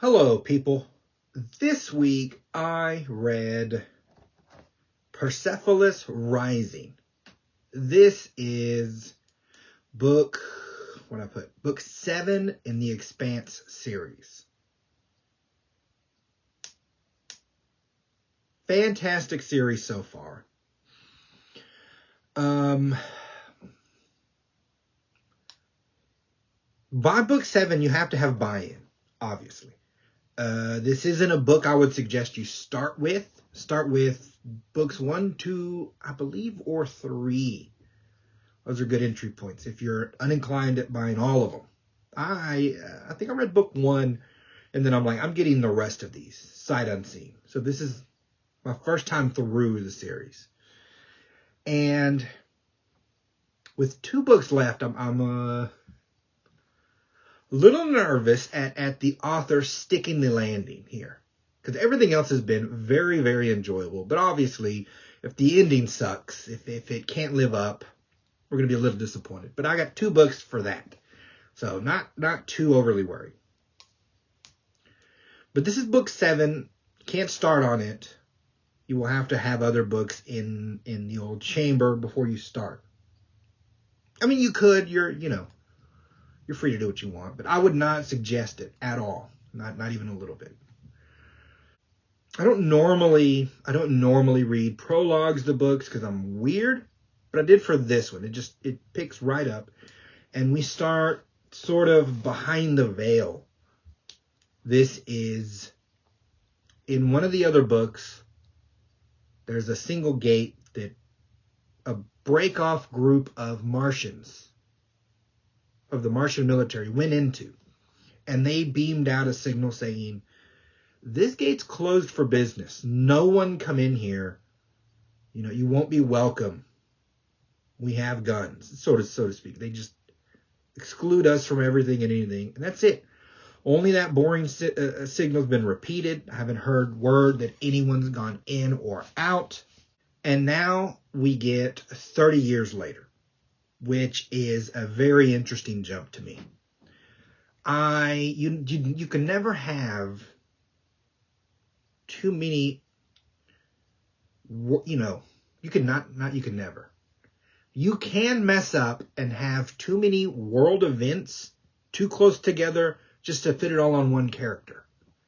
Hello, people. This week I read Persepolis Rising. This is book 7 in the Expanse series. Fantastic series so far. By book 7, you have to have buy-in, obviously. This isn't a book I would suggest you start with. Start with books 1, 2, I believe, or 3. Those are good entry points if you're uninclined at buying all of them. I think I read book 1, and then I'm like, I'm getting the rest of these sight unseen. So this is my first time through the series. And with 2 books left, I'm a little nervous at the author sticking the landing here, because everything else has been very, very enjoyable. But obviously, if the ending sucks, if it can't live up, we're going to be a little disappointed. But I got 2 books for that, so not too overly worried. But this is book 7. Can't start on it. You will have to have other books in the old chamber before you start. I mean, you could. You're free to do what you want, but I would not suggest it at all. Not even a little bit. I don't normally read prologues to books because I'm weird, but I did for this one. It picks right up, and we start sort of behind the veil. This is in one of the other books. There's a single gate that a break-off group of Martians, of the Martian military, went into, and they beamed out a signal saying, this gate's closed for business. No one come in here. You won't be welcome. We have guns, so to speak. They just exclude us from everything and anything, and that's it. Only that boring signal's been repeated. I haven't heard word that anyone's gone in or out. And now we get 30 years later, which is a very interesting jump to me. You can never have too many, you can never. You can mess up and have too many world events too close together just to fit it all on one character.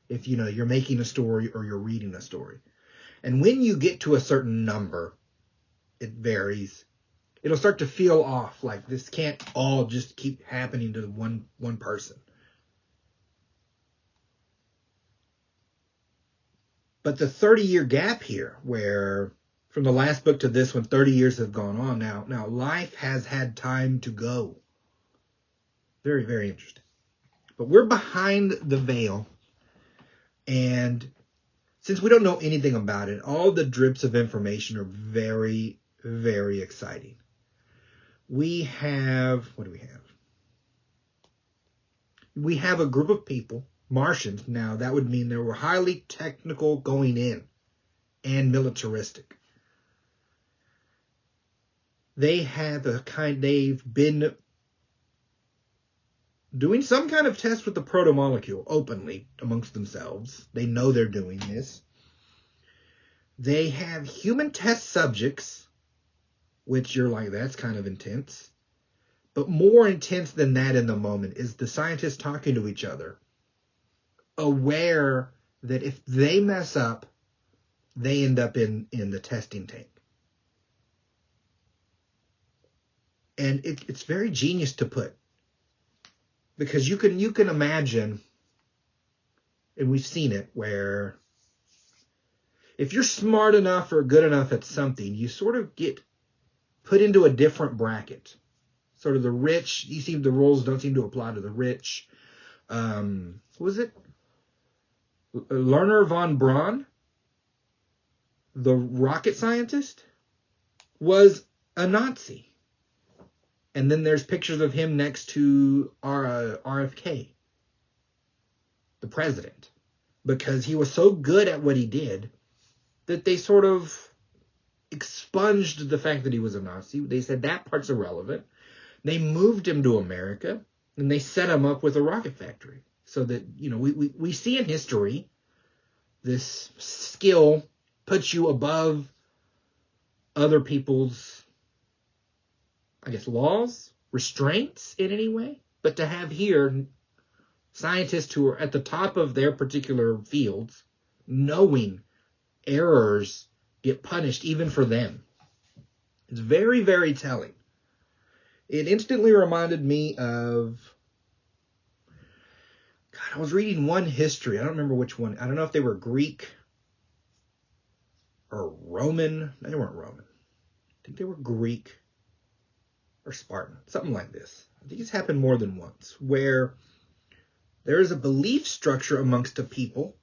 If, you're making a story or you're reading a story. And when you get to a certain number, it varies. It'll start to feel off, like this can't all just keep happening to one person. But the 30-year gap here, where from the last book to this one, 30 years have gone on now. Now life has had time to go. Very, very interesting. But we're behind the veil, and since we don't know anything about it, all the drips of information are very, very exciting. We have, what do we have? We have a group of people, Martians. Now, that would mean they were highly technical going in and militaristic. They've been doing some kind of test with the proto-molecule openly amongst themselves. They know they're doing this. They have human test subjects, which you're like, that's kind of intense. But more intense than that in the moment is the scientists talking to each other, aware that if they mess up, they end up in the testing tank. And it's very genius to put. Because you can imagine, and we've seen it, where if you're smart enough or good enough at something, you sort of get put into a different bracket. Sort of the rich, the rules don't seem to apply to the rich. Was it Lerner von Braun, the rocket scientist, was a Nazi. And then there's pictures of him next to RFK, the president, because he was so good at what he did that they sort of expunged the fact that he was a Nazi. They said that part's irrelevant. They moved him to America, and they set him up with a rocket factory. So that, we see in history this skill puts you above other people's, I guess, laws, restraints in any way. But to have here scientists who are at the top of their particular fields, knowing errors get punished even for them. It's very, very telling. It instantly reminded me of, I was reading one history. I don't remember which one. I don't know if they were Greek or Roman. They weren't Roman. I think they were Greek or Spartan. Something like this. I think it's happened more than once, where there is a belief structure amongst a people.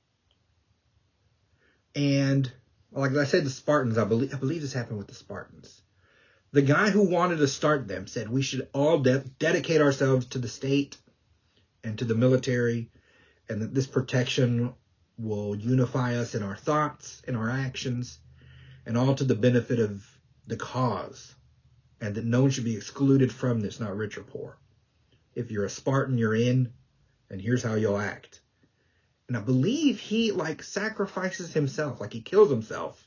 And like I said, the Spartans, I believe this happened with the Spartans. The guy who wanted to start them said we should all dedicate ourselves to the state and to the military, and that this protection will unify us in our thoughts and our actions, and all to the benefit of the cause, and that no one should be excluded from this, not rich or poor. If you're a Spartan, you're in, and here's how you'll act. And I believe he sacrifices himself, he kills himself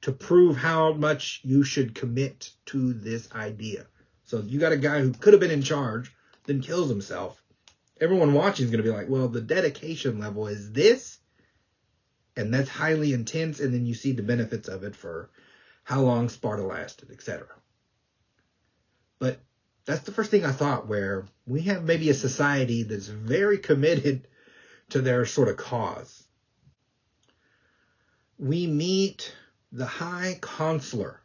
to prove how much you should commit to this idea. So you got a guy who could have been in charge, then kills himself. Everyone watching is going to be like, well, the dedication level is this, and that's highly intense, and then you see the benefits of it for how long Sparta lasted, etc. But that's the first thing I thought, where we have maybe a society that's very committed to their sort of cause. We meet the High Consular,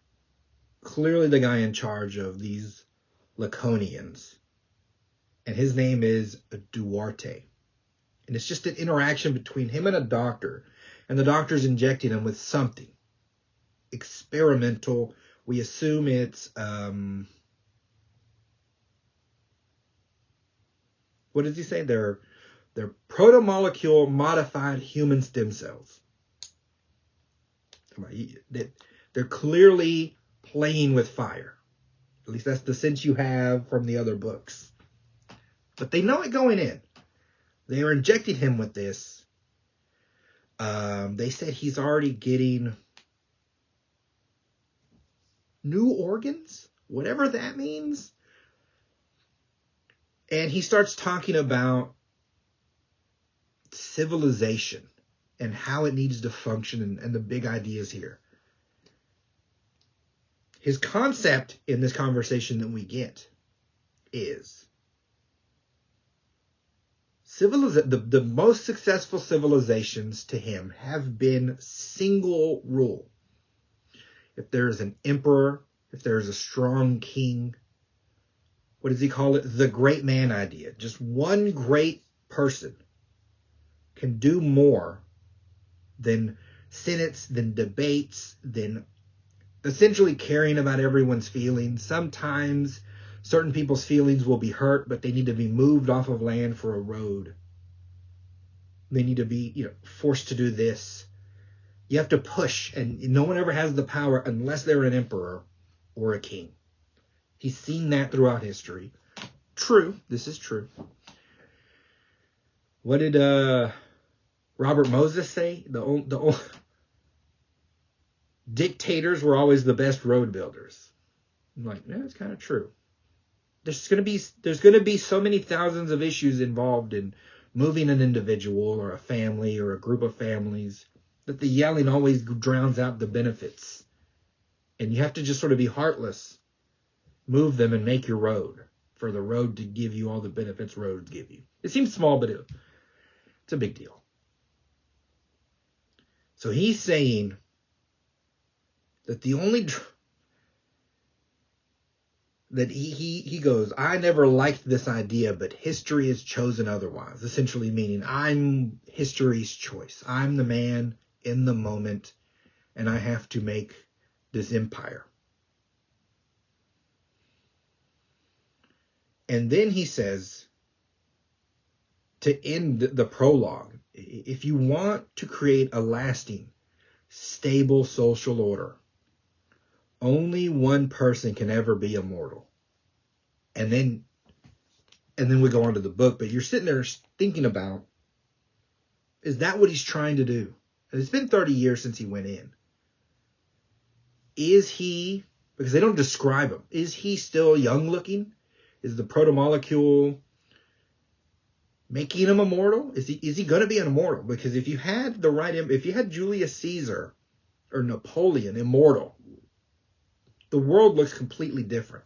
clearly the guy in charge of these Laconians. And his name is Duarte. And it's just an interaction between him and a doctor. And the doctor's injecting him with something experimental. We assume it's, what does he say? They're protomolecule modified human stem cells. They're clearly playing with fire. At least that's the sense you have from the other books. But they know it going in. They are injecting him with this. They said he's already getting new organs, whatever that means. And he starts talking about civilization and how it needs to function and the big ideas here. His concept in this conversation that we get is the most successful civilizations to him have been single rule. If there's an emperor, if there's a strong king, what does he call it? The great man idea. Just one great person can do more than senates, than debates, than essentially caring about everyone's feelings. Sometimes certain people's feelings will be hurt, but they need to be moved off of land for a road. They need to be, forced to do this. You have to push, and no one ever has the power unless they're an emperor or a king. He's seen that throughout history. True, this is true. What did Robert Moses say? The dictators were always the best road builders. I'm like, yeah, it's kind of true. There's going to be so many thousands of issues involved in moving an individual or a family or a group of families that the yelling always drowns out the benefits. And you have to just sort of be heartless, move them and make your road for the road to give you all the benefits roads give you. It seems small, but it's a big deal. So he's saying that the only that he goes, I never liked this idea, but history has chosen otherwise. Essentially meaning I'm history's choice. I'm the man in the moment, and I have to make this empire. And then he says, to end the prologue, if you want to create a lasting, stable social order, only one person can ever be immortal. And then and then we go on to the book. But you're sitting there thinking about, is that what he's trying to do? And it's been 30 years since he went in. Is he, because they don't describe him, is he still young looking? Is the protomolecule making him immortal? Is he going to be an immortal? Because if you had Julius Caesar or Napoleon immortal, the world looks completely different.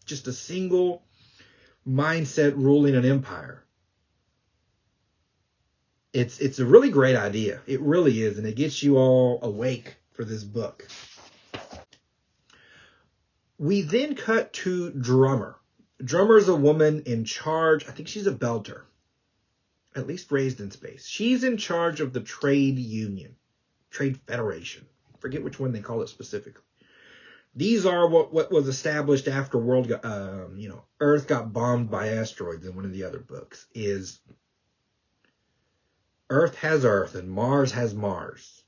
Just a single mindset ruling an empire. It's a really great idea. It really is, and it gets you all awake for this book. We then cut to Drummer. Drummer is a woman in charge. I think she's a belter, at least raised in space. She's in charge of the trade union, trade federation. Forget which one they call it specifically. These are what was established after Earth got bombed by asteroids in one of the other books. Is Earth has Earth and Mars has Mars,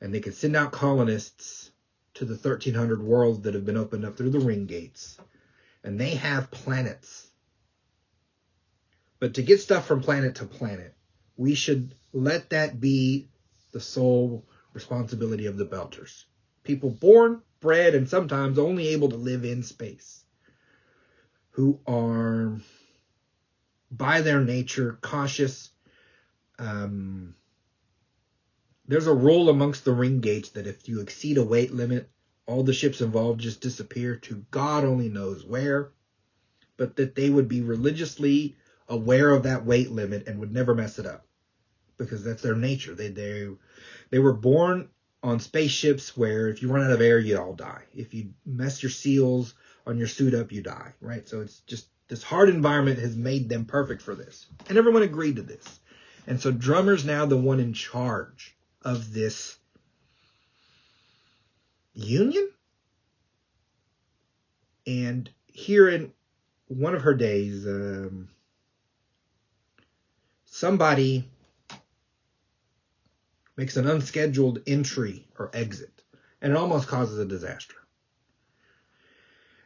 and they can send out colonists to the 1,300 worlds that have been opened up through the ring gates. And they have planets. But to get stuff from planet to planet, we should let that be the sole responsibility of the Belters. People born, bred, and sometimes only able to live in space, who are, by their nature, cautious. There's a rule amongst the ring gates that if you exceed a weight limit, all the ships involved just disappear to God only knows where, but that they would be religiously aware of that weight limit and would never mess it up, because that's their nature. They were born on spaceships where if you run out of air, you all die. If you mess your seals on your suit up, you die, right? So it's just, this hard environment has made them perfect for this. And everyone agreed to this. And so Drummer's now the one in charge of this union. And here in one of her days, somebody makes an unscheduled entry or exit, and it almost causes a disaster.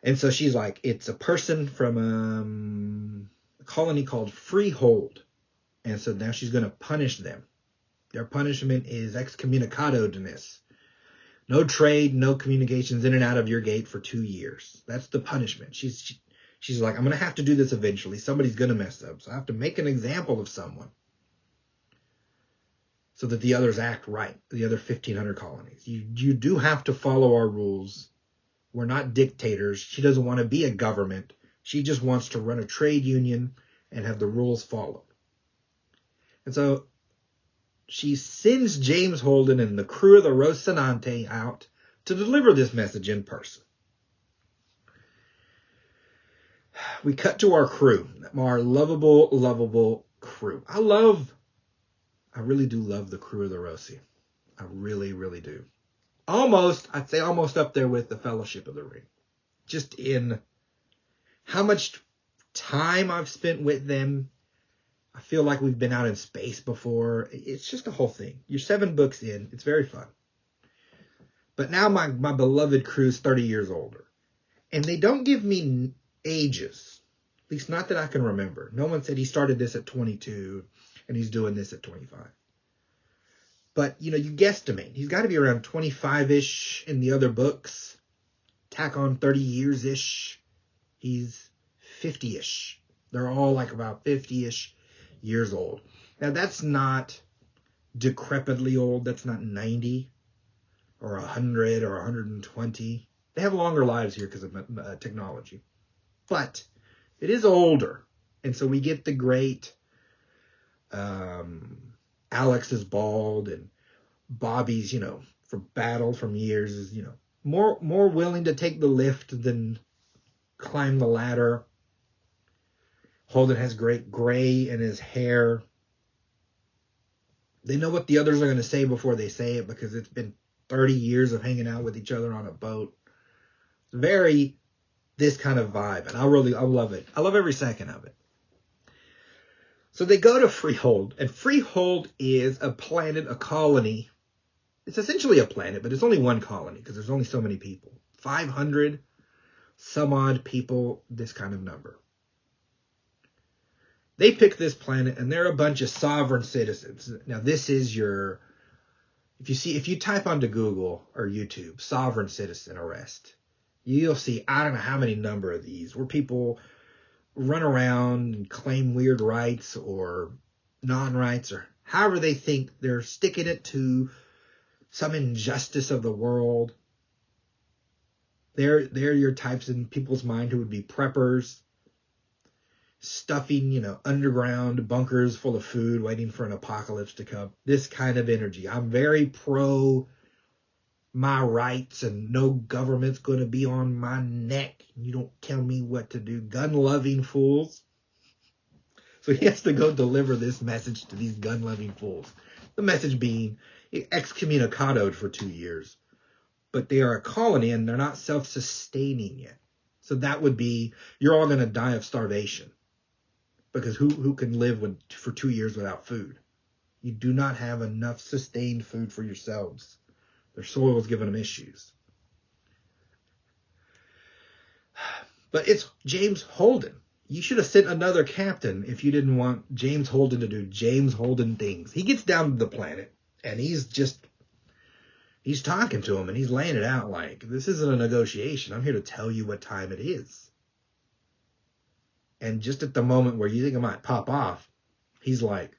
And so she's like, it's a person from a colony called Freehold. And so now she's going to punish them. Their punishment is excommunicado-ness. No trade, no communications in and out of your gate for 2 years. That's the punishment. She's like, I'm going to have to do this eventually. Somebody's going to mess up. So I have to make an example of someone so that the others act right, the other 1,500 colonies. You do have to follow our rules. We're not dictators. She doesn't want to be a government. She just wants to run a trade union and have the rules followed. And so she sends James Holden and the crew of the Rocinante out to deliver this message in person. We cut to our crew, our lovable crew. I really do love the crew of the Rossi. I really, really do. I'd say almost up there with the Fellowship of the Ring. Just in how much time I've spent with them. I feel like we've been out in space before. It's just a whole thing. You're 7 books in. It's very fun. But now my beloved crew's 30 years older. And they don't give me ages. At least not that I can remember. No one said he started this at 22 and he's doing this at 25. But, you guesstimate. He's got to be around 25-ish in the other books. Tack on 30 years-ish. He's 50-ish. They're all like about 50-ish years old. Now, that's not decrepitly old. That's not 90 or 100 or 120. They have longer lives here because of technology. But it is older. And so we get the great Alex is bald and Bobby's, from battle from years is, more willing to take the lift than climb the ladder. Holden has great gray in his hair. They know what the others are going to say before they say it because it's been 30 years of hanging out with each other on a boat. Very this kind of vibe. And I love it. I love every second of it. So they go to Freehold, and Freehold is a planet, a colony. It's essentially a planet, but it's only one colony because there's only so many people. 500 some odd people, this kind of number. They pick this planet, and they're a bunch of sovereign citizens. Now, this is your, if you type onto Google or YouTube, sovereign citizen arrest, you'll see, I don't know how many number of these, where people run around and claim weird rights or non-rights, or however they think they're sticking it to some injustice of the world. They're your types in people's mind who would be preppers, stuffing, underground bunkers full of food, waiting for an apocalypse to come. This kind of energy. I'm very pro my rights, and no government's going to be on my neck. You don't tell me what to do. Gun-loving fools. So he has to go deliver this message to these gun-loving fools. The message being excommunicadoed for 2 years. But they are a colony, and they're not self-sustaining yet. So that would be, you're all going to die of starvation. Because who can live for 2 years without food? You do not have enough sustained food for yourselves. Their soil is giving them issues. But it's James Holden. You should have sent another captain if you didn't want James Holden to do James Holden things. He gets down to the planet, and he's talking to him, and he's laying it out like, this isn't a negotiation. I'm here to tell you what time it is. And just at the moment where you think it might pop off, he's like,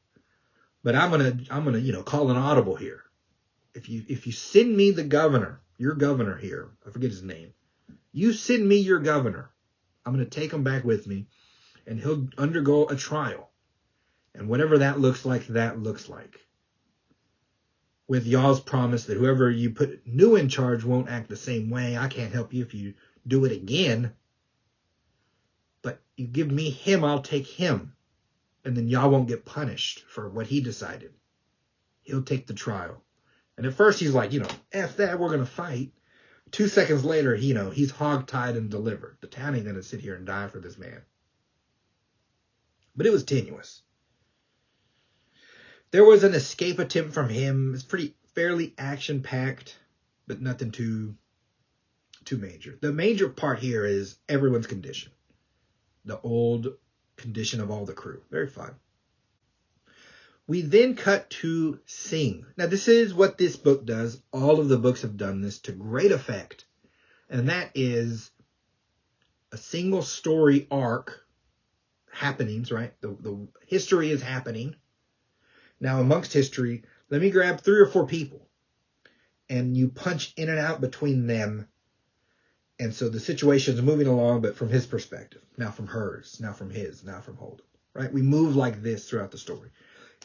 but I'm gonna call an audible here. If you send me the governor, your governor here, I forget his name, you send me your governor, I'm gonna take him back with me, and he'll undergo a trial. And whatever that looks like, with y'all's promise that whoever you put new in charge won't act the same way. I can't help you if you do it again. But you give me him, I'll take him. And then y'all won't get punished for what he decided. He'll take the trial. And at first he's like, F that, we're going to fight. 2 seconds later, he's hogtied and delivered. The town ain't going to sit here and die for this man. But it was tenuous. There was an escape attempt from him. It's fairly action-packed, but nothing too major. The major part here is everyone's condition. The old condition of all the crew. Very fun. We then cut to Sing. Now, this is what this book does. All of the books have done this to great effect. And that is a single story arc happenings, right? The history is happening. Now, amongst history, let me grab 3 or 4 people. And you punch in and out between them. And so the situation is moving along, but from his perspective. Now from hers. Now from his. Now from Holden. Right? We move like this throughout the story.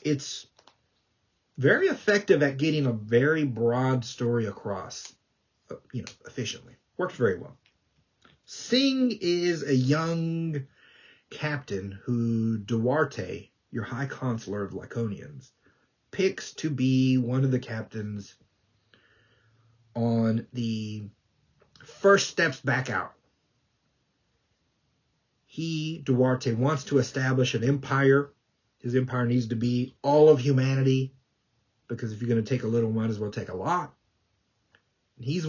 It's very effective at getting a very broad story across, efficiently. Works very well. Sing is a young captain who Duarte, your high consular of Laconians, picks to be one of the captains on the first steps back out. Duarte, wants to establish an empire. His empire needs to be all of humanity, because if you're going to take a little, might as well take a lot. And he's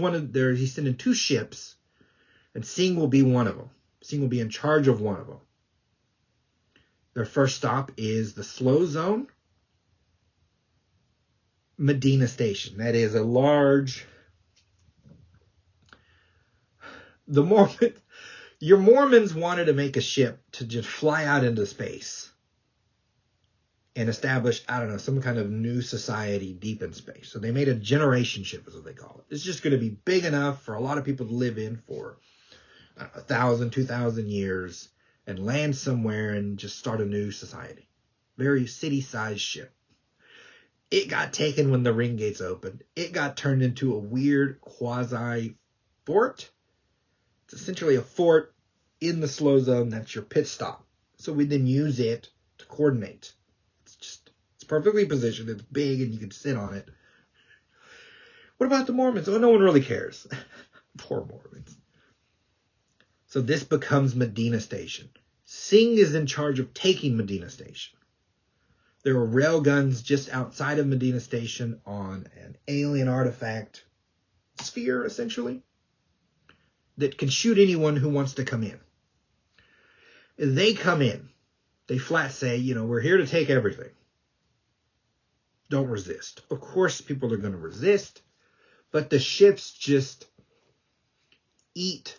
sending 2 ships, and Sing will be one of them. Sing will be in charge of one of them. Their first stop is the slow zone, Medina Station. That is a large... Your Mormons wanted to make a ship to just fly out into space and establish, some kind of new society deep in space. So they made a generation ship, is what they call it. It's just going to be big enough for a lot of people to live in for 1,000, 2,000 years and land somewhere and just start a new society. Very city-sized ship. It got taken when the ring gates opened. It got turned into a weird quasi-fort. It's essentially a fort in the slow zone. That's your pit stop. So we then use it to coordinate. It's perfectly positioned. It's big and you can sit on it. What about the Mormons? Oh, no one really cares. Poor Mormons. So this becomes Medina Station. Sing is in charge of taking Medina Station. There are railguns just outside of Medina Station on an alien artifact sphere, essentially, that can shoot anyone who wants to come in. They come in. They flat say, you know, we're here to take everything. Don't resist. Of course, people are going to resist, but the ships just eat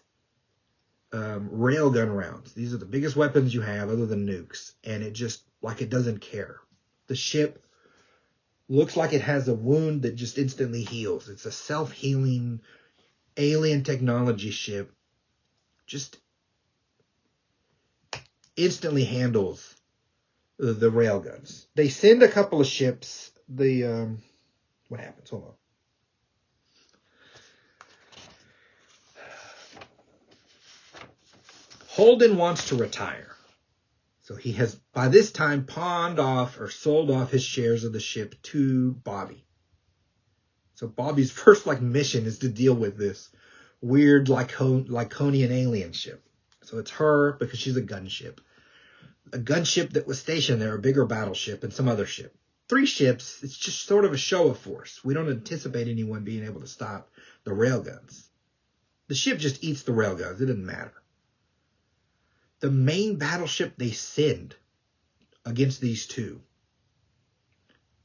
railgun rounds. These are the biggest weapons you have other than nukes, and it just, like, it doesn't care. The ship looks like it has a wound that just instantly heals. It's a self-healing alien technology ship. Just instantly handles the railguns. They send a couple of ships. What happens? Hold on. Holden wants to retire. So he has, by this time, pawned off or sold off his shares of the ship to Bobby. So Bobby's first mission is to deal with this weird Lyconian alien ship. So it's her because she's a gunship. A gunship that was stationed there, a bigger battleship, and some other ship. 3 ships, it's just sort of a show of force. We don't anticipate anyone being able to stop the railguns. The ship just eats the railguns. It doesn't matter. The main battleship they send against these 2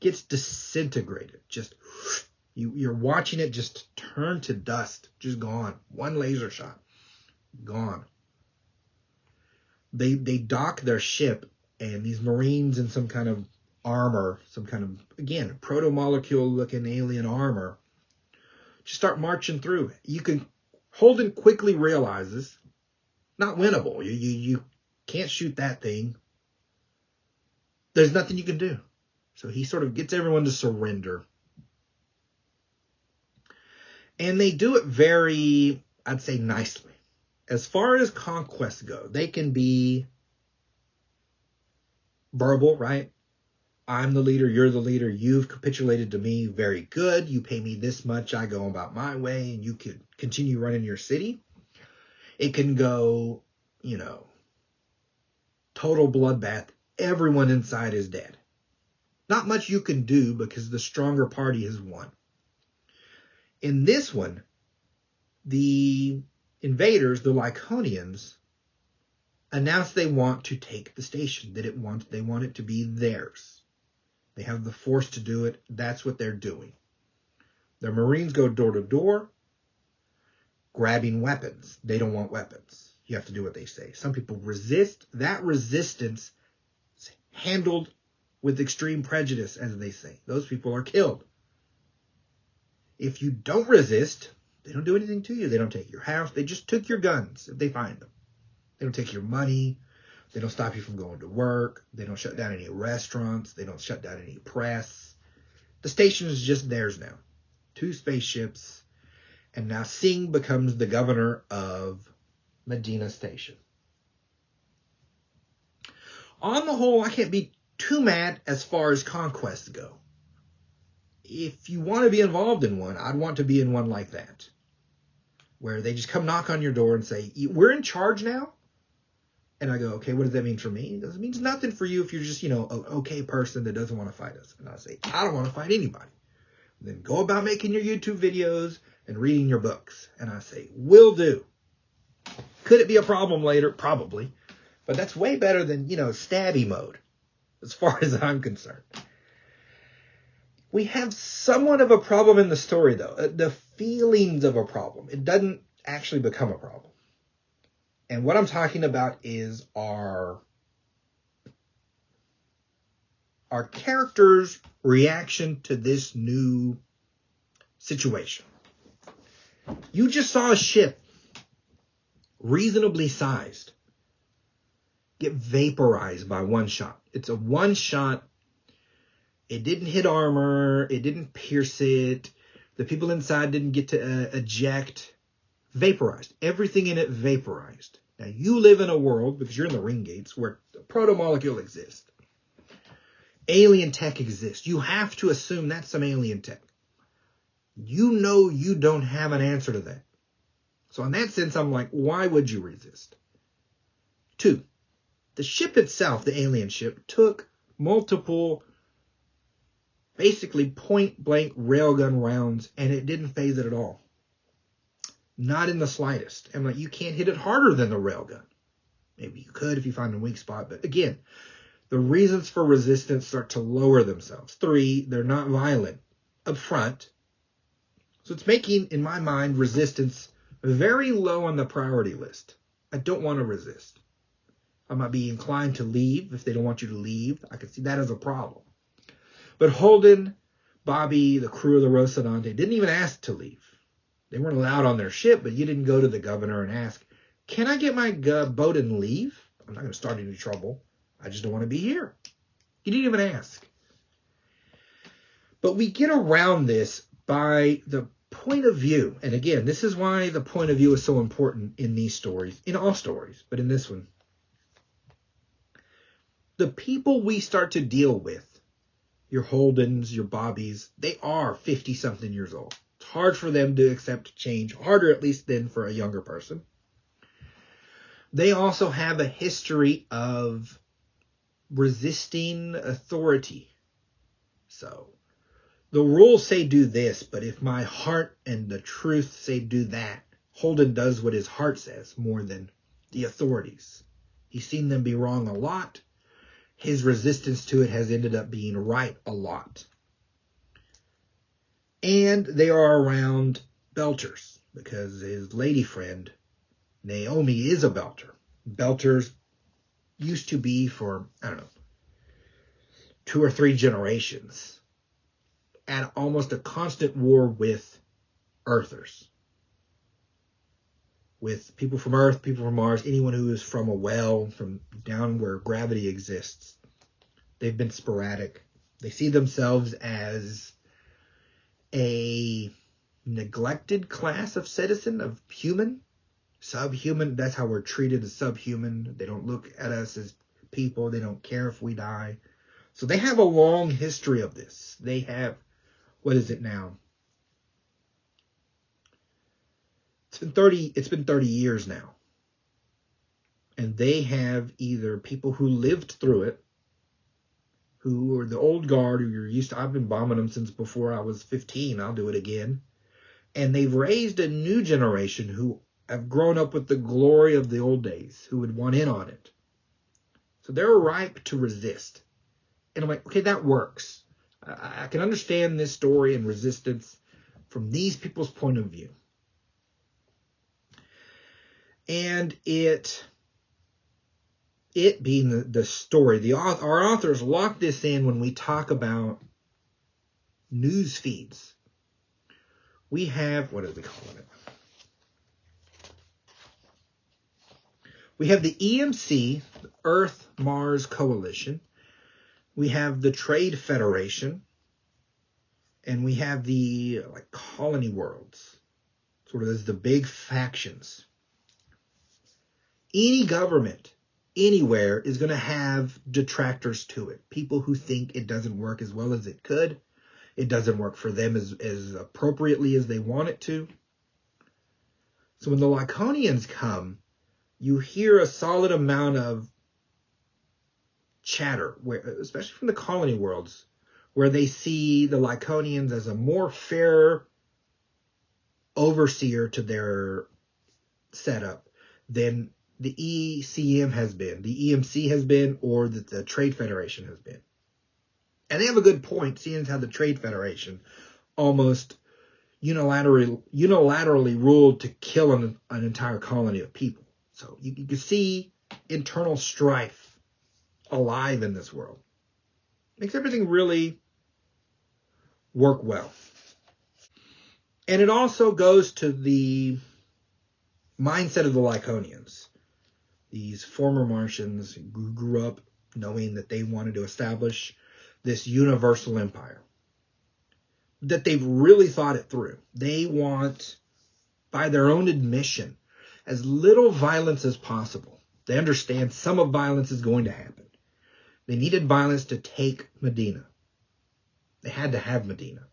gets disintegrated. Just, you're watching it just turn to dust. Just gone. One laser shot. Gone. They dock their ship, and these Marines in some kind of armor, some kind of, again, proto-molecule-looking alien armor, just start marching through. Holden quickly realizes, not winnable. You can't shoot that thing. There's nothing you can do. So he sort of gets everyone to surrender. And they do it very, I'd say, nicely. As far as conquests go, they can be verbal, right? I'm the leader, you're the leader, you've capitulated to me, very good. You pay me this much, I go about my way, and you could continue running your city. It can go, total bloodbath. Everyone inside is dead. Not much you can do because the stronger party has won. In this one, the invaders, the Lyconians, announce they want to take the station, that they want it to be theirs. They have the force to do it. That's what they're doing. Their Marines go door to door, grabbing weapons. They don't want weapons. You have to do what they say. Some people resist. That resistance is handled with extreme prejudice, as they say. Those people are killed. If you don't resist, they don't do anything to you. They don't take your house. They just took your guns if they find them. They don't take your money. They don't stop you from going to work. They don't shut down any restaurants. They don't shut down any press. The station is just theirs now. 2 spaceships. And now Singh becomes the governor of Medina Station. On the whole, I can't be too mad as far as conquests go. If you want to be involved in one, I'd want to be in one like that, where they just come knock on your door and say, we're in charge now. And I go, okay, what does that mean for me? It means nothing for you if you're just, an okay person that doesn't want to fight us. And I say, I don't want to fight anybody. And then go about making your YouTube videos and reading your books. And I say, will do. Could it be a problem later? Probably. But that's way better than, stabby mode, as far as I'm concerned. We have somewhat of a problem in the story, though. The feelings of a problem. It doesn't actually become a problem. And what I'm talking about is our character's reaction to this new situation. You just saw a ship, reasonably sized, get vaporized by one shot. It's a one shot. It didn't hit armor. It didn't pierce it. The people inside didn't get to eject. Vaporized. Everything in it vaporized. Now, you live in a world, because you're in the ring gates, where the proto-molecule exists. Alien tech exists. You have to assume that's some alien tech. You don't have an answer to that. So in that sense, I'm like, why would you resist? 2, the ship itself, the alien ship, took multiple, basically point-blank railgun rounds, and it didn't phase it at all. Not in the slightest. I'm like, you can't hit it harder than the railgun. Maybe you could if you find a weak spot, but again, The reasons for resistance start to lower themselves. 3, they're not violent up front. So it's making, in my mind, resistance very low on the priority list. I don't want to resist. I might be inclined to leave if they don't want you to leave. I can see that as a problem. But Holden, Bobby, the crew of the Rocinante didn't even ask to leave. They weren't allowed on their ship, but you didn't go to the governor and ask, can I get my boat and leave? I'm not going to start any trouble. I just don't want to be here. You didn't even ask. But we get around this by the point of view. And again, this is why the point of view is so important in these stories, in all stories, but in this one. The people we start to deal with, your Holdens, your Bobbies, they are 50-something years old. It's hard for them to accept change, harder at least than for a younger person. They also have a history of resisting authority. So the rules say do this, but if my heart and the truth say do that, Holden does what his heart says more than the authorities. He's seen them be wrong a lot. His resistance to it has ended up being right a lot. And they are around Belters because his lady friend, Naomi, is a Belter. Belters used to be for, 2 or 3 generations at almost a constant war with Earthers. With people from Earth, people from Mars, anyone who is from a well, from down where gravity exists. They've been sporadic. They see themselves as a neglected class of citizen, of human, subhuman. That's how we're treated, as subhuman. They don't look at us as people. They don't care if we die. So they have a long history of this. They have, what is it now? It's been 30 years now. And they have either people who lived through it, who are the old guard, who you're used to. I've been bombing them since before I was 15. I'll do it again. And they've raised a new generation who have grown up with the glory of the old days, who would want in on it. So they're ripe to resist. And I'm like, okay, that works. I can understand this story and resistance from these people's point of view. And it being the story, our authors lock this in when we talk about news feeds. We have, what are we calling it? We have the EMC, the Earth-Mars Coalition. We have the Trade Federation. And we have the colony worlds, sort of as the big factions. Any government anywhere is going to have detractors to it. People who think it doesn't work as well as it could. It doesn't work for them as appropriately as they want it to. So when the Laconians come, you hear a solid amount of chatter, especially from the colony worlds, where they see the Laconians as a more fair overseer to their setup than the ECM has been, the EMC has been, or that the Trade Federation has been. And they have a good point, seeing as how the Trade Federation almost unilaterally ruled to kill an entire colony of people. So you can see internal strife alive in this world. Makes everything really work well. And it also goes to the mindset of the Laconians. These former Martians who grew up knowing that they wanted to establish this universal empire. That they've really thought it through. They want, by their own admission, as little violence as possible. They understand some of violence is going to happen. They needed violence to take Medina. They had to have Medina.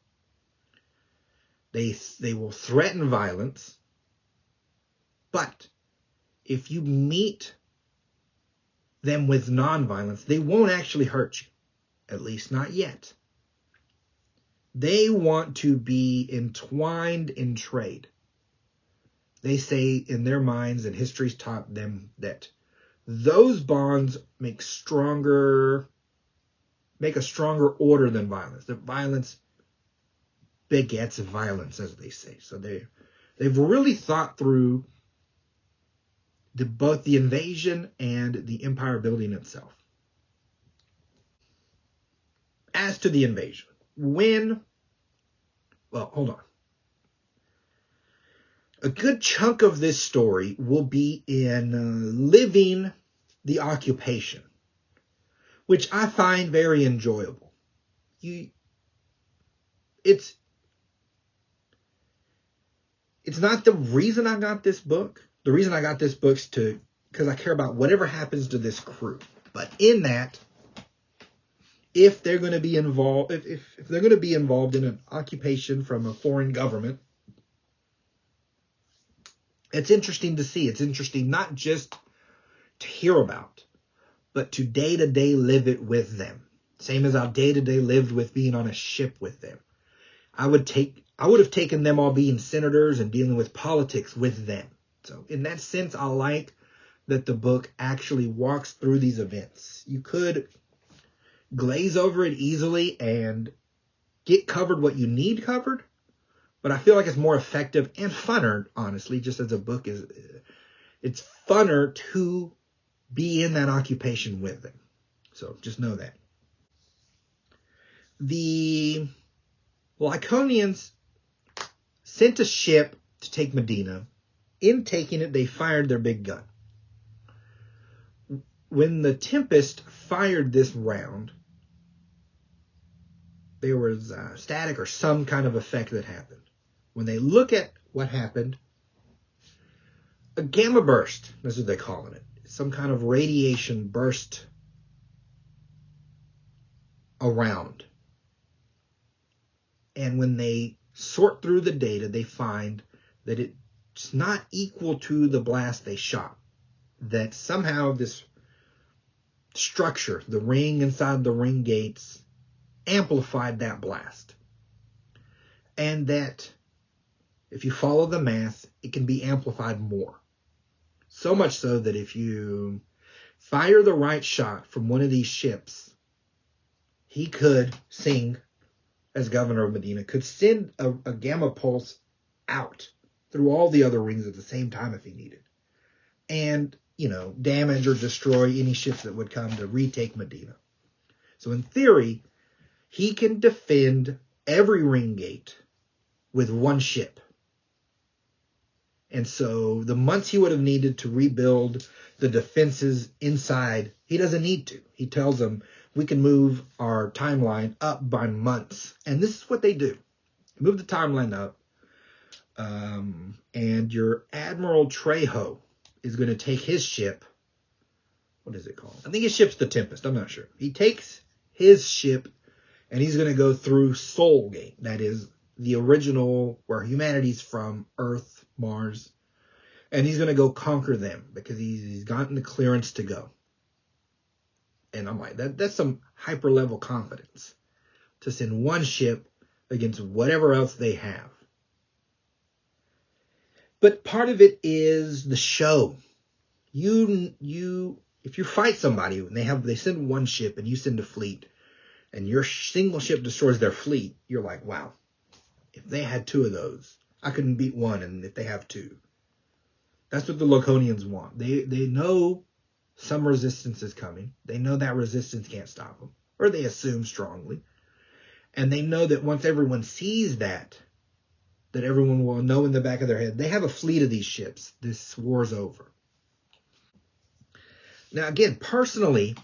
They will threaten violence, but if you meet them with nonviolence, they won't actually hurt you. At least not yet. They want to be entwined in trade. They say in their minds, and history's taught them, that those bonds make a stronger order than violence. That violence begets violence, as they say. So they've really thought through both the invasion and the empire building itself. As to the invasion, hold on. A good chunk of this story will be in living the occupation, which I find very enjoyable. It's not the reason I got this book. The reason I got this book is because I care about whatever happens to this crew. But in that, if they're going to be involved, if they're going to be involved in an occupation from a foreign government, it's interesting to see. It's interesting not just to hear about, but to day-to-day live it with them. Same as I day-to-day lived with being on a ship with them. I would have taken them all being senators and dealing with politics with them. So in that sense, I like that the book actually walks through these events. You could glaze over it easily and get covered what you need covered, but I feel like it's more effective and funner, honestly, just as a book is. It's funner to be in that occupation with them. So just know that. The Lyconians sent a ship to take Medina. In taking it, they fired their big gun. When the Tempest fired this round, there was static or some kind of effect that happened. When they look at what happened, a gamma burst, that's what they're calling it. Some kind of radiation burst around. And when they sort through the data, they find that it's not equal to the blast they shot. That somehow this structure, the ring inside the ring gates, amplified that blast. And that if you follow the math, it can be amplified more. So much so that if you fire the right shot from one of these ships, he could sing, as governor of Medina, could send a gamma pulse out through all the other rings at the same time if he needed. And, damage or destroy any ships that would come to retake Medina. So in theory, he can defend every ring gate with one ship. And so the months he would have needed to rebuild the defenses inside, he doesn't need to. He tells them, we can move our timeline up by months. And this is what they do. Move the timeline up. And your Admiral Trejo is going to take his ship. What is it called? I think his ship's the Tempest. I'm not sure. He takes his ship and he's going to go through Soul Gate. That is the original where humanity's from, Earth, Mars. And he's going to go conquer them because he's gotten the clearance to go. And I'm like, that's some hyper level confidence to send one ship against whatever else they have. But part of it is the show. If you fight somebody and they send one ship and you send a fleet and your single ship destroys their fleet, you're like, wow, if they had two of those, I couldn't beat one, and if they have two. That's what the Laconians want. They know some resistance is coming. They know that resistance can't stop them, or they assume strongly. And they know that once everyone sees that everyone will know in the back of their head, they have a fleet of these ships. This war's over. Now, again, personally,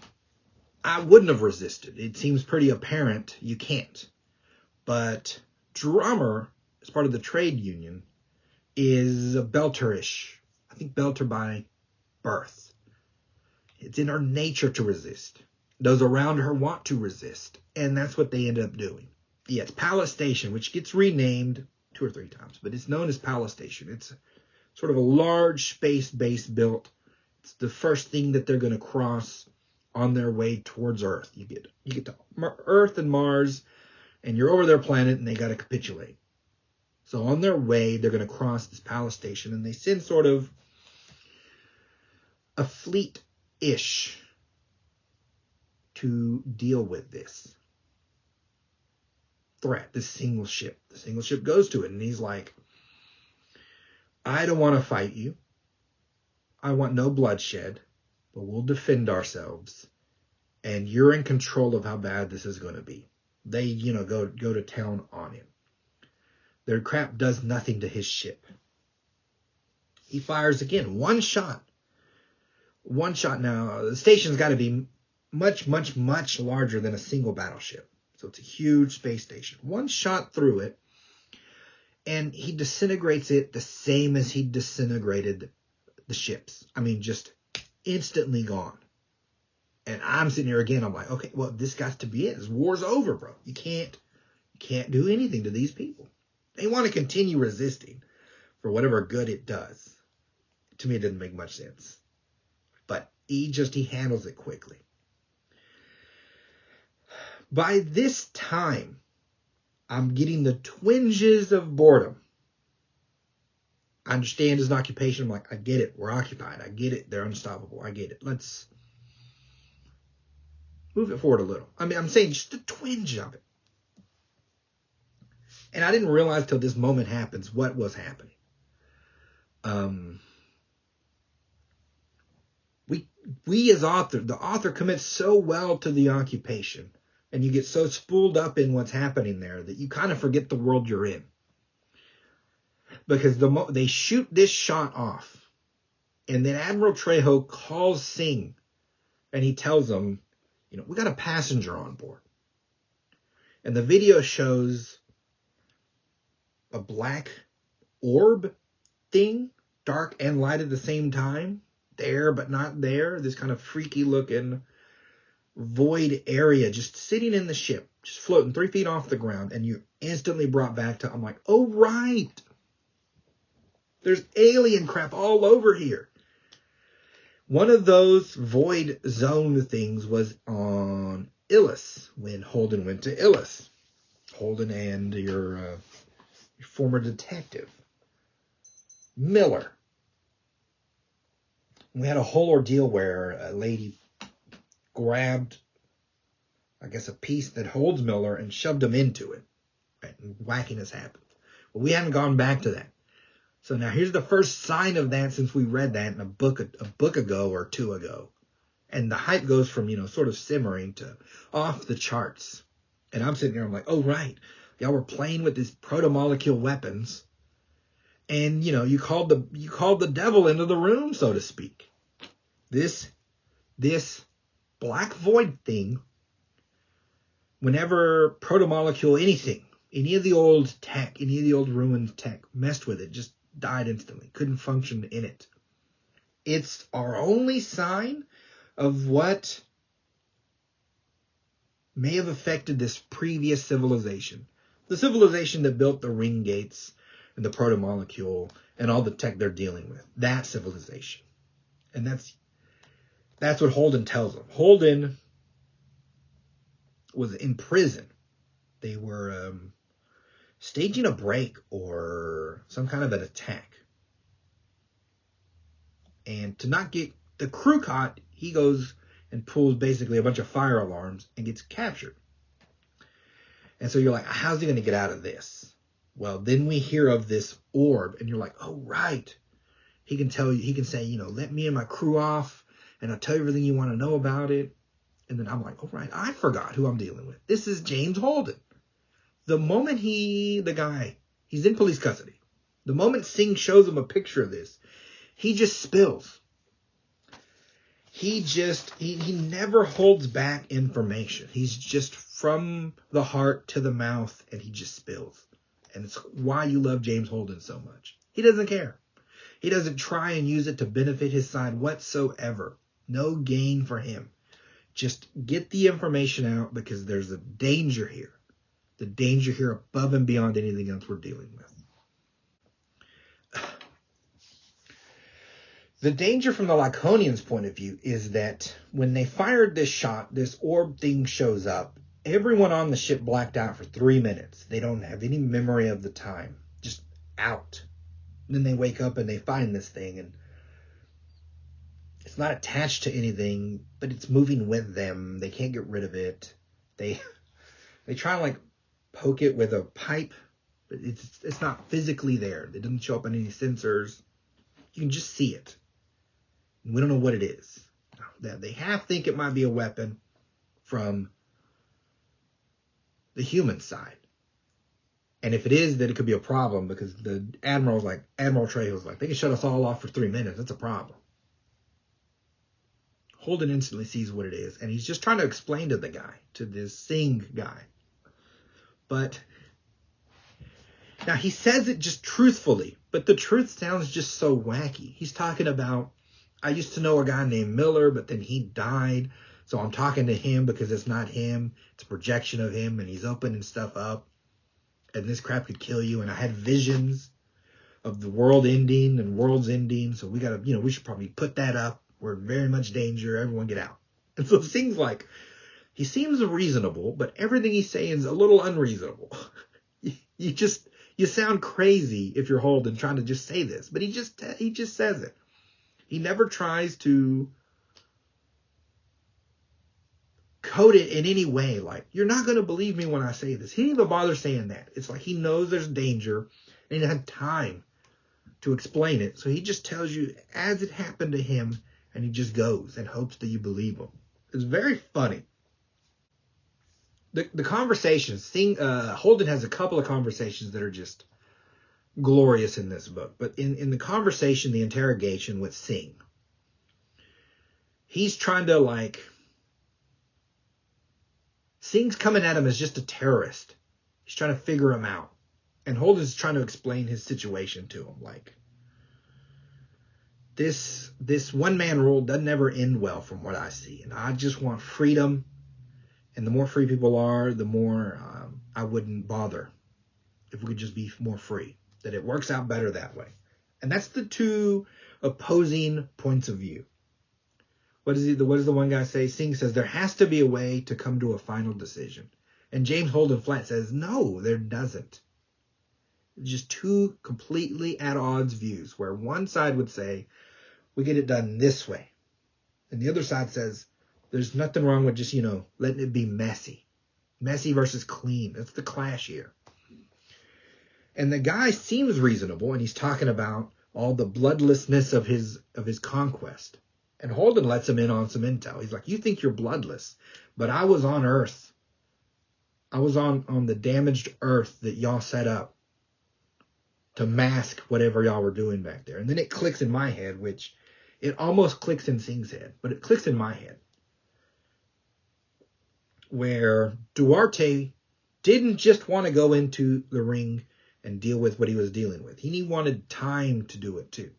I wouldn't have resisted. It seems pretty apparent you can't. But Drummer, as part of the trade union, is a Belterish. I think Belter by birth. It's in her nature to resist. Those around her want to resist. And that's what they end up doing. Yeah, it's Palace Station, which gets renamed 2 or 3 times, but it's known as Palace Station. It's sort of a large space base built. It's the first thing that they're going to cross on their way towards Earth. You get to Earth and Mars, and you're over their planet, and they got to capitulate. So on their way, they're going to cross this Palace Station, and they send sort of a fleet week-ish to deal with this threat, this single ship. The single ship goes to it, and he's like, I don't want to fight you. I want no bloodshed, but we'll defend ourselves. And you're in control of how bad this is going to be. They, go to town on him. Their crap does nothing to his ship. He fires again. One shot. Now, the station's got to be much, much, much larger than a single battleship. So it's a huge space station. One shot through it, and he disintegrates it the same as he disintegrated the ships. I mean, just instantly gone. And I'm sitting here again. I'm like, okay, well, this got to be it. This war's over, bro. You can't do anything to these people. They want to continue resisting for whatever good it does. To me, it didn't make much sense. But he handles it quickly. By this time, I'm getting the twinges of boredom. I understand it's an occupation. I'm like, I get it. We're occupied. I get it. They're unstoppable. I get it. Let's move it forward a little. I mean, I'm saying just a twinge of it. And I didn't realize till this moment happens what was happening. We as the author commits so well to the occupation, and you get so spooled up in what's happening there that you kind of forget the world you're in. Because they shoot this shot off, and then Admiral Trejo calls Singh, and he tells them, we got a passenger on board. And the video shows a black orb thing, dark and light at the same time, there but not there, this kind of freaky looking void area just sitting in the ship, just floating 3 feet off the ground, and you're instantly brought back to, I'm like, oh right, there's alien crap all over here. One of those void zone things was on Illis, when Holden went to Illis. Holden and your former detective, Miller. We had a whole ordeal where a lady grabbed, I guess, a piece that holds Miller and shoved him into it. Right? And wackiness happened. Well, we haven't gone back to that. So now here's the first sign of that since we read that in a book ago or two ago. And the hype goes from, sort of simmering to off the charts. And I'm sitting there, I'm like, oh, right. Y'all were playing with these proto-molecule weapons. And, you called the devil into the room, so to speak. This black void thing, whenever proto-molecule anything, any of the old tech, any of the old ruined tech messed with it, just died instantly. Couldn't function in it. It's our only sign of what may have affected this previous civilization. The civilization that built the ring gates and the proto-molecule and all the tech they're dealing with. That civilization. And that's what Holden tells them. Holden was in prison. They were staging a break or some kind of an attack. And to not get the crew caught, he goes and pulls basically a bunch of fire alarms and gets captured. And so you're like, how's he going to get out of this? Well, then we hear of this orb, and you're like, oh, right. He can say, let me and my crew off, and I'll tell you everything you want to know about it. And then I'm like, oh, right, I forgot who I'm dealing with. This is James Holden. The moment he's in police custody. The moment Singh shows him a picture of this, he just spills. He never holds back information. He's just from the heart to the mouth, and he just spills. And it's why you love James Holden so much. He doesn't care. He doesn't try and use it to benefit his side whatsoever. No gain for him. Just get the information out because there's a danger here. The danger here above and beyond anything else we're dealing with. The danger from the Laconians' point of view is that when they fired this shot, this orb thing shows up. Everyone on the ship blacked out for 3 minutes. They don't have any memory of the time. Just out. And then they wake up and they find this thing. And It's not attached to anything, but it's moving with them. They can't get rid of it. They try to like poke it with a pipe, but it's not physically there. It doesn't show up on any sensors. You can just see it. And we don't know what it is. They half think it might be a weapon from the human side. And if it is, then it could be a problem because the Admiral Trehill's like, they can shut us all off for 3 minutes. That's a problem. Holden instantly sees what it is, and he's just trying to explain to the guy, to this Singh guy. But now he says it just truthfully, but the truth sounds just so wacky. He's talking about, I used to know a guy named Miller, but then he died. So I'm talking to him because it's not him. It's a projection of him, and he's opening stuff up. And this crap could kill you. And I had visions of the world ending and world's ending. So we got to, we should probably put that up. We're in very much danger. Everyone get out. And so it seems like he seems reasonable, but everything he's saying is a little unreasonable. You sound crazy if you're Holden trying to just say this, but he just says it. He never tries to code it in any way. Like, you're not going to believe me when I say this. He didn't even bother saying that. It's like he knows there's danger and he doesn't have time to explain it. So he just tells you as it happened to him, and he just goes and hopes that you believe him. It's very funny. The conversations, Holden has a couple of conversations that are just glorious in this book. But in the conversation, the interrogation with Singh, he's trying to Singh's coming at him as just a terrorist. He's trying to figure him out. And Holden's trying to explain his situation to him. Like, this one-man rule doesn't ever end well from what I see. And I just want freedom. And the more free people are, the more I wouldn't bother if we could just be more free. That it works out better that way. And that's the two opposing points of view. What does the one guy say? Singh says there has to be a way to come to a final decision. And James Holden flat says, no, there doesn't. It's just two completely at odds views where one side would say, we get it done this way. And the other side says, there's nothing wrong with just, letting it be messy. Messy versus clean. That's the clash here. And the guy seems reasonable, and he's talking about all the bloodlessness of his conquest. And Holden lets him in on some intel. He's like, you think you're bloodless, but I was on Earth. I was on the damaged Earth that y'all set up to mask whatever y'all were doing back there. And then it clicks in my head, which it almost clicks in Singh's head, but it clicks in my head. Where Duarte didn't just want to go into the ring and deal with what he was dealing with. He wanted time to do it too.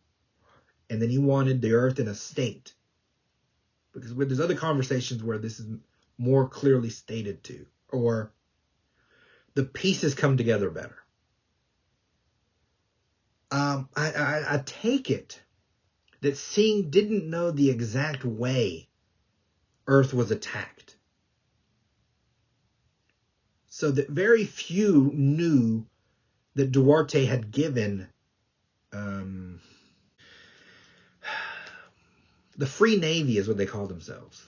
And then he wanted the Earth in a state. Because there's other conversations where this is more clearly stated too. Or the pieces come together better. I take it that Singh didn't know the exact way Earth was attacked. So that very few knew that Duarte had given the Free Navy is what they call themselves.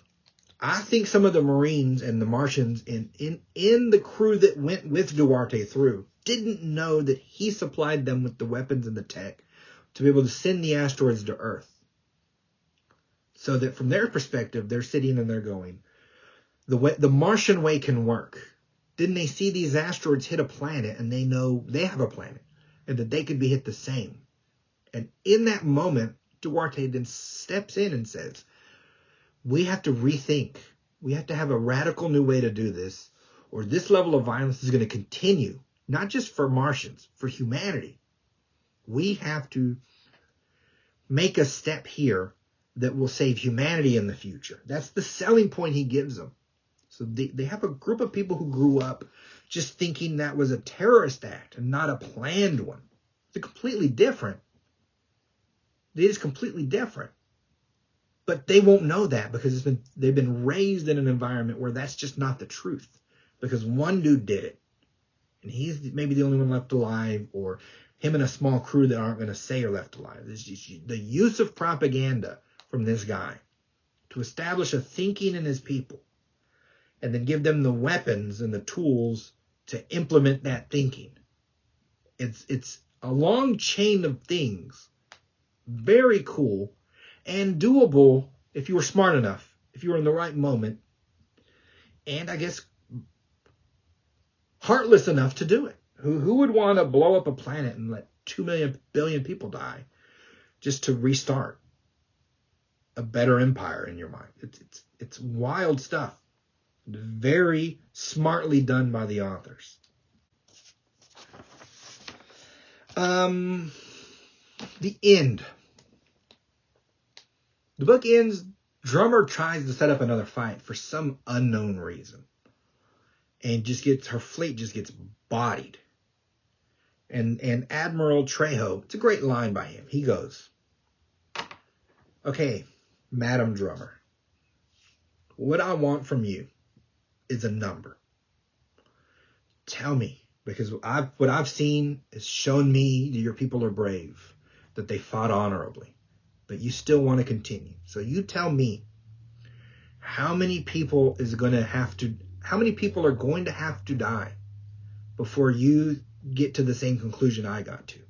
I think some of the Marines and the Martians in the crew that went with Duarte through didn't know that he supplied them with the weapons and the tech to be able to send the asteroids to Earth. So that from their perspective, they're sitting and they're going, the Martian way can work. Didn't they see these asteroids hit a planet and they know they have a planet and that they could be hit the same? And in that moment, Duarte then steps in and says, we have to rethink. We have to have a radical new way to do this, or this level of violence is going to continue, not just for Martians, for humanity. We have to make a step here that will save humanity in the future. That's the selling point he gives them. So they have a group of people who grew up just thinking that was a terrorist act and not a planned one. They're completely different. It is completely different. But they won't know that because they've been raised in an environment where that's just not the truth. Because one dude did it. And he's maybe the only one left alive, or him and a small crew that aren't going to say are left alive. It's just the use of propaganda from this guy to establish a thinking in his people and then give them the weapons and the tools to implement that thinking. It's a long chain of things. Very cool and doable if you were smart enough, if you were in the right moment, and I guess heartless enough to do it. Who would want to blow up a planet and let 2 billion people die just to restart a better empire in your mind? It's wild stuff. Very smartly done by the authors. The end. The book ends. Drummer tries to set up another fight for some unknown reason, and her fleet just gets bodied. And Admiral Trejo, it's a great line by him. He goes, "Okay, Madam Drummer, what I want from you is a number. Tell me, because what I've seen has shown me that your people are brave, that they fought honorably, but you still want to continue. So you tell me, how many people are going to have to die before you get to the same conclusion I got to,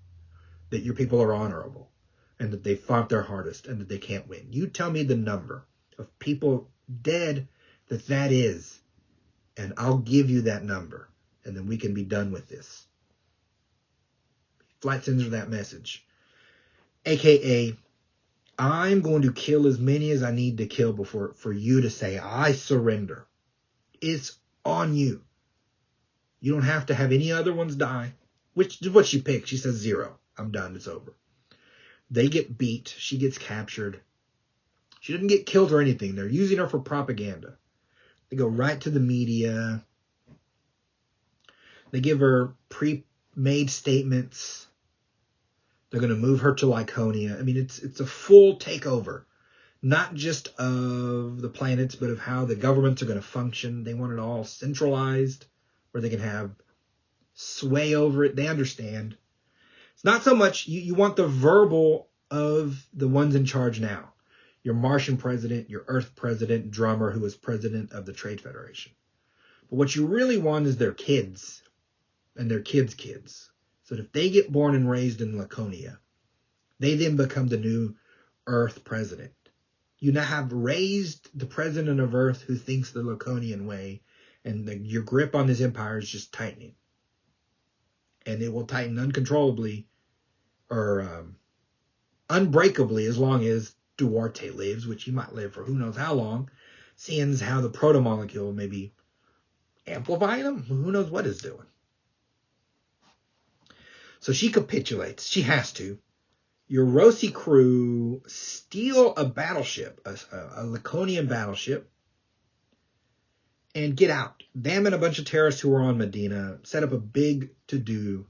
that your people are honorable and that they fought their hardest and that they can't win. You tell me the number of people dead that is, and I'll give you that number, and then we can be done with this." Flight sends her that message. AKA, I'm going to kill as many as I need to kill for you to say, I surrender. It's on you. You don't have to have any other ones die. Which is what she picked. She says 0. I'm done. It's over. They get beat. She gets captured. She didn't get killed or anything. They're using her for propaganda. They go right to the media. They give her pre-made statements. They're going to move her to Laconia. I mean, it's a full takeover, not just of the planets, but of how the governments are going to function. They want it all centralized, where they can have sway over it. They understand. It's not so much you want the verbal of the ones in charge now. Your Martian president, your Earth president, Drummer, who was president of the Trade Federation. But what you really want is their kids and their kids' kids. So that if they get born and raised in Laconia, they then become the new Earth president. You now have raised the president of Earth who thinks the Laconian way, and your grip on this empire is just tightening. And it will tighten uncontrollably or unbreakably as long as Duarte lives, which he might live for who knows how long, seeing as how the proto-molecule may be amplifying him. Who knows what it's doing. So she capitulates. She has to. Your Rossi crew steal a battleship, a Laconian battleship, and get out. Them and a bunch of terrorists who are on Medina set up a big to-do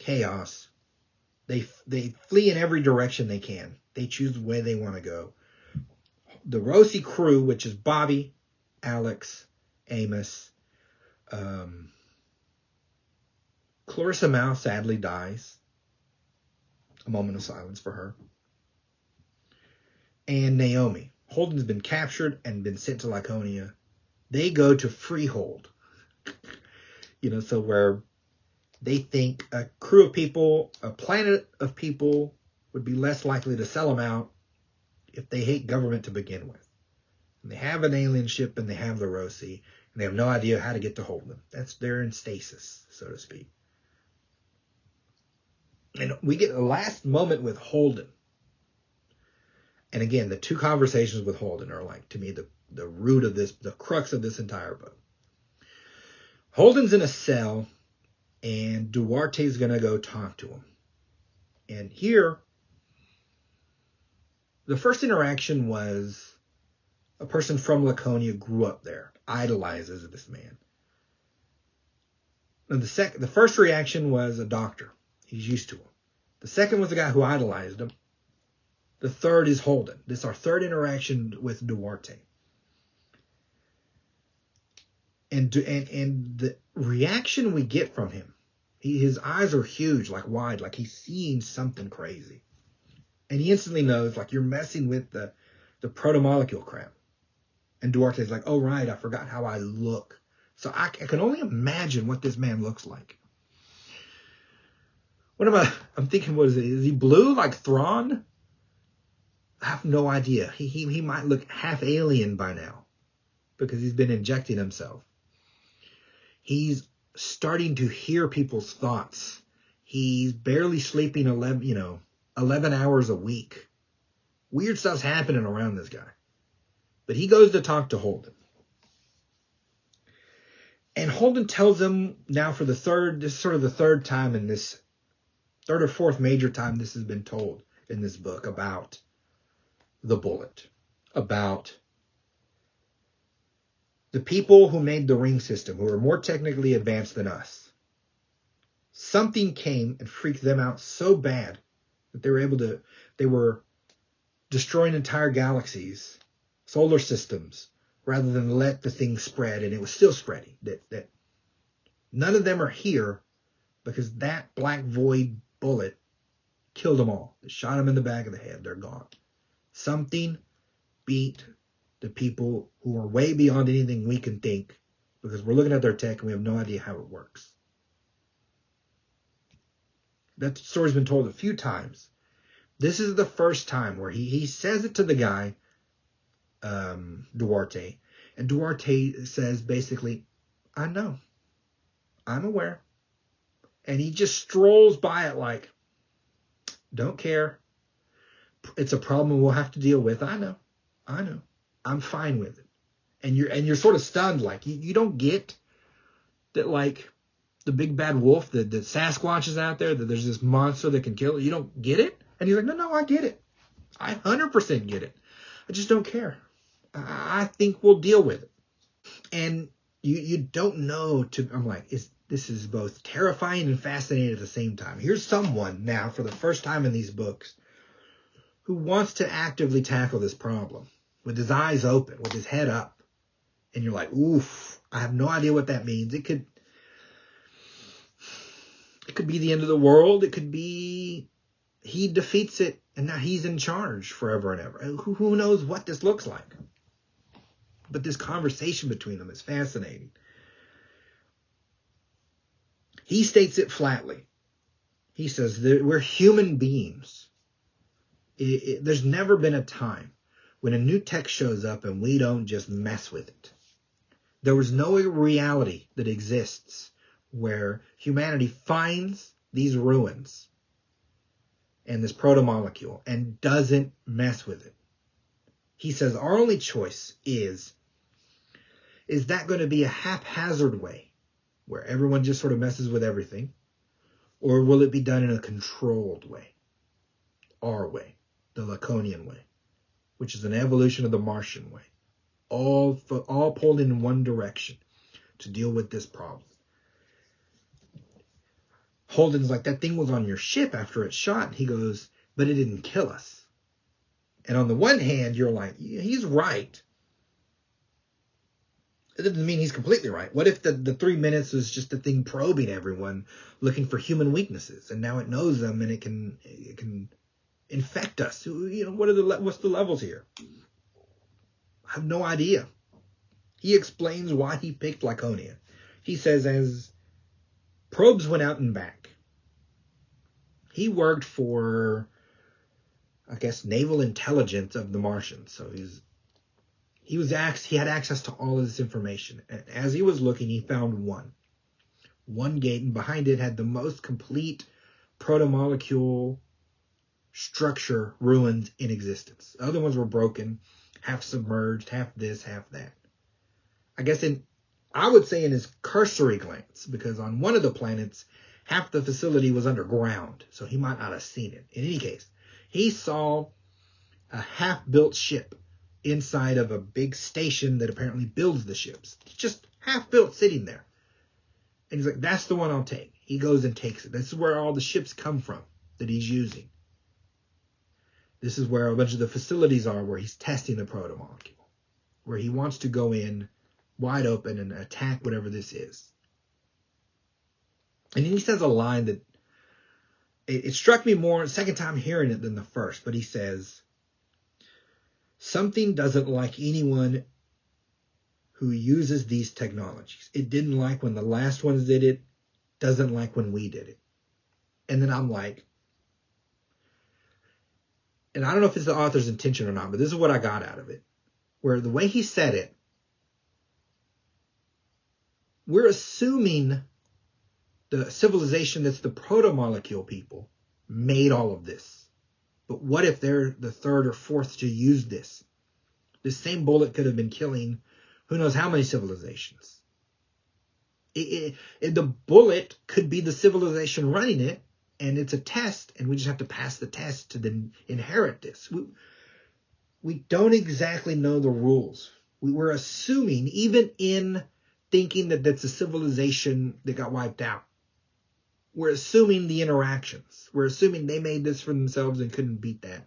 chaos. They flee in every direction they can. They choose the way they want to go. The Rossi crew, which is Bobby, Alex, Amos, Clarissa Mao sadly dies. A moment of silence for her. And Naomi. Holden's been captured and been sent to Laconia. They go to Freehold. So where they think a crew of people, a planet of people, would be less likely to sell them out if they hate government to begin with. And they have an alien ship and they have the Rossi, and they have no idea how to get to Holden. They're in stasis, so to speak. And we get a last moment with Holden. And again, the two conversations with Holden are like, to me, the root of this, the crux of this entire book. Holden's in a cell, and Duarte's going to go talk to him. And here, the first interaction was a person from Laconia grew up there, idolizes this man. And the first reaction was a doctor. He's used to him. The second was the guy who idolized him. The third is Holden. This is our third interaction with Duarte. And the reaction we get from him, his eyes are huge, like wide, like he's seeing something crazy. And he instantly knows, like, you're messing with the protomolecule crap. And Duarte's like, oh, right, I forgot how I look. So I can only imagine what this man looks like. I'm thinking, what is it? Is he blue like Thrawn? I have no idea. He might look half alien by now because he's been injecting himself. He's starting to hear people's thoughts. He's barely sleeping 11 hours a week. Weird stuff's happening around this guy. But he goes to talk to Holden. And Holden tells him now for this is sort of the third time in this, third or fourth major time this has been told in this book about the bullet, about the people who made the ring system, who are more technically advanced than us. Something came and freaked them out so bad that they were destroying entire galaxies, solar systems, rather than let the thing spread, and it was still spreading. That none of them are here because that black void bullet killed them all. It shot them in the back of the head. They're gone. Something beat the people who are way beyond anything we can think, because we're looking at their tech and we have no idea how it works. That story's been told a few times. This is the first time where he says it to the guy, Duarte. And Duarte says basically, I know. I'm aware. And he just strolls by it like, don't care. It's a problem we'll have to deal with. I know. I'm fine with it. And you're sort of stunned, like you don't get that, like the big bad wolf, the Sasquatch is out there, that there's this monster that can kill it. You don't get it? And he's like, no, I get it. I 100% get it. I just don't care. I think we'll deal with it. And you don't know I'm like, this is both terrifying and fascinating at the same time. Here's someone now, for the first time in these books, who wants to actively tackle this problem with his eyes open, with his head up. And you're like, oof, I have no idea what that means. It could be the end of the world. It could be he defeats it and now he's in charge forever and ever. Who knows what this looks like? But this conversation between them is fascinating. He states it flatly. He says that we're human beings. There's never been a time when a new tech shows up and we don't just mess with it. There was no reality that exists where humanity finds these ruins and this protomolecule and doesn't mess with it. He says our only choice is that going to be a haphazard way where everyone just sort of messes with everything, or will it be done in a controlled way? Our way, the Laconian way, which is an evolution of the Martian way, all pulled in one direction to deal with this problem. Holden's like, that thing was on your ship after it shot. He goes, but it didn't kill us. And on the one hand, you're like, yeah, he's right. It doesn't mean he's completely right. What if the 3 minutes was just a thing probing everyone, looking for human weaknesses, and now it knows them and it can infect us? What's the levels here? I have no idea. He explains why he picked Laconia. He says as probes went out and back, he worked for, I guess, naval intelligence of the Martians. So he had access to all of this information. And as he was looking, he found one gate, and behind it had the most complete protomolecule structure ruins in existence. The other ones were broken, half submerged, half this, half that. I guess I would say in his cursory glance, because on one of the planets, half the facility was underground, so he might not have seen it. In any case, he saw a half-built ship inside of a big station that apparently builds the ships. It's just half-built sitting there. And he's like, that's the one I'll take. He goes and takes it. This is where all the ships come from that he's using. This is where a bunch of the facilities are where he's testing the protomolecule, where he wants to go in wide open and attack whatever this is. And he says a line that it struck me more second time hearing it than the first, but he says, something doesn't like anyone who uses these technologies. It didn't like when the last ones did it, doesn't like when we did it. And then I'm like, and I don't know if it's the author's intention or not, but this is what I got out of it. Where the way he said it, we're assuming the civilization that's the proto-molecule people made all of this. But what if they're the third or fourth to use this? This same bullet could have been killing who knows how many civilizations. The bullet could be the civilization running it, and it's a test, and we just have to pass the test to then inherit this. We don't exactly know the rules. We were assuming, even in thinking that that's a civilization that got wiped out, we're assuming the interactions. We're assuming they made this for themselves and couldn't beat that.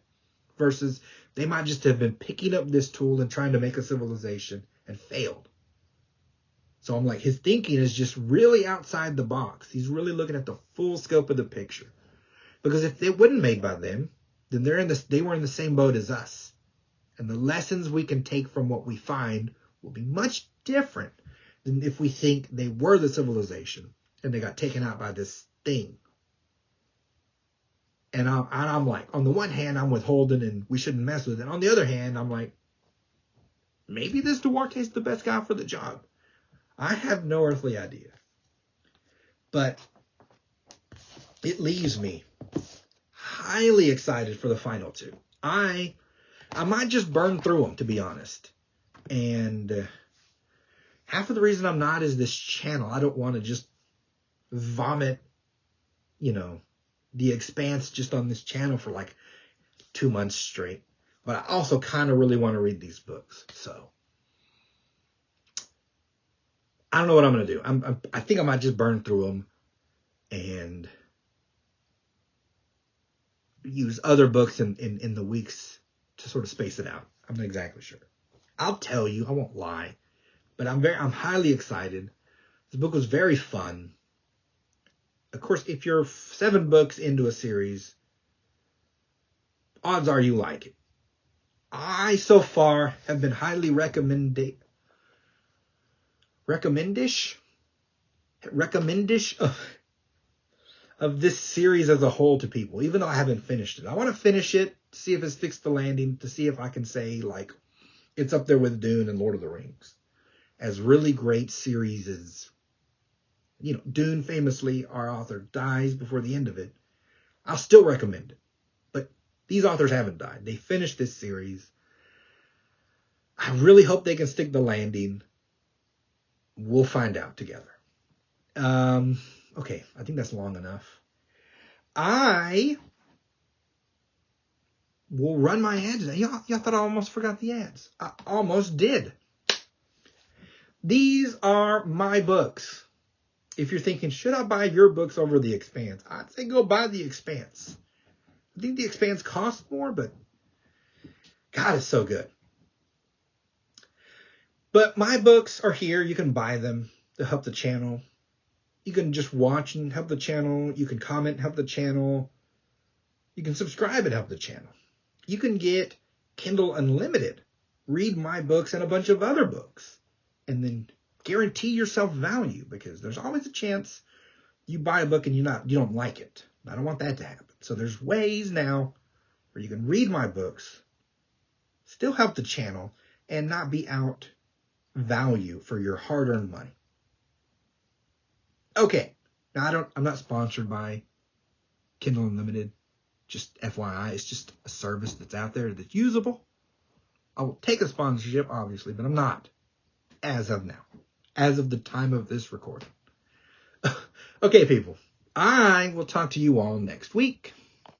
Versus they might just have been picking up this tool and trying to make a civilization and failed. So I'm like, his thinking is just really outside the box. He's really looking at the full scope of the picture. Because if it wasn't made by them, then they were in the same boat as us. And the lessons we can take from what we find will be much different than if we think they were the civilization and they got taken out by this thing. And I'm like, on the one hand, I'm withholding and we shouldn't mess with it. On the other hand, I'm like, maybe this Duarte's the best guy for the job. I have no earthly idea. But it leaves me highly excited for the final two. I might just burn through them, to be honest. And half of the reason I'm not is this channel. I don't want to just vomit, the Expanse just on this channel for like 2 months straight. But I also kind of really want to read these books. So I don't know what I'm going to do. I think I might just burn through them and use other books in the weeks to sort of space it out. I'm not exactly sure. I'll tell you, I won't lie, but I'm highly excited. This book was very fun. Of course, if you're 7 books into a series, odds are you like it. I, so far, have been highly recommendish of this series as a whole to people, even though I haven't finished it. I want to finish it, to see if it's fixed the landing, to see if I can say, like, it's up there with Dune and Lord of the Rings as really great series as, Dune famously, our author dies before the end of it. I'll still recommend it. But these authors haven't died. They finished this series. I really hope they can stick the landing. We'll find out together. Okay, I think that's long enough. I will run my ads. Y'all thought I almost forgot the ads. I almost did. These are my books. If you're thinking, should I buy your books over The Expanse? I'd say go buy The Expanse. I think The Expanse costs more, but God, it's so good. But my books are here. You can buy them to help the channel. You can just watch and help the channel. You can comment and help the channel. You can subscribe and help the channel. You can get Kindle Unlimited. Read my books and a bunch of other books. And then guarantee yourself value, because there's always a chance you buy a book and you don't like it. I don't want that to happen. So there's ways now where you can read my books, still help the channel, and not be out value for your hard-earned money. Okay. Now I'm not sponsored by Kindle Unlimited. Just FYI, it's just a service that's out there that's usable. I will take a sponsorship, obviously, but I'm not as of now. As of the time of this recording. Okay, people. I will talk to you all next week.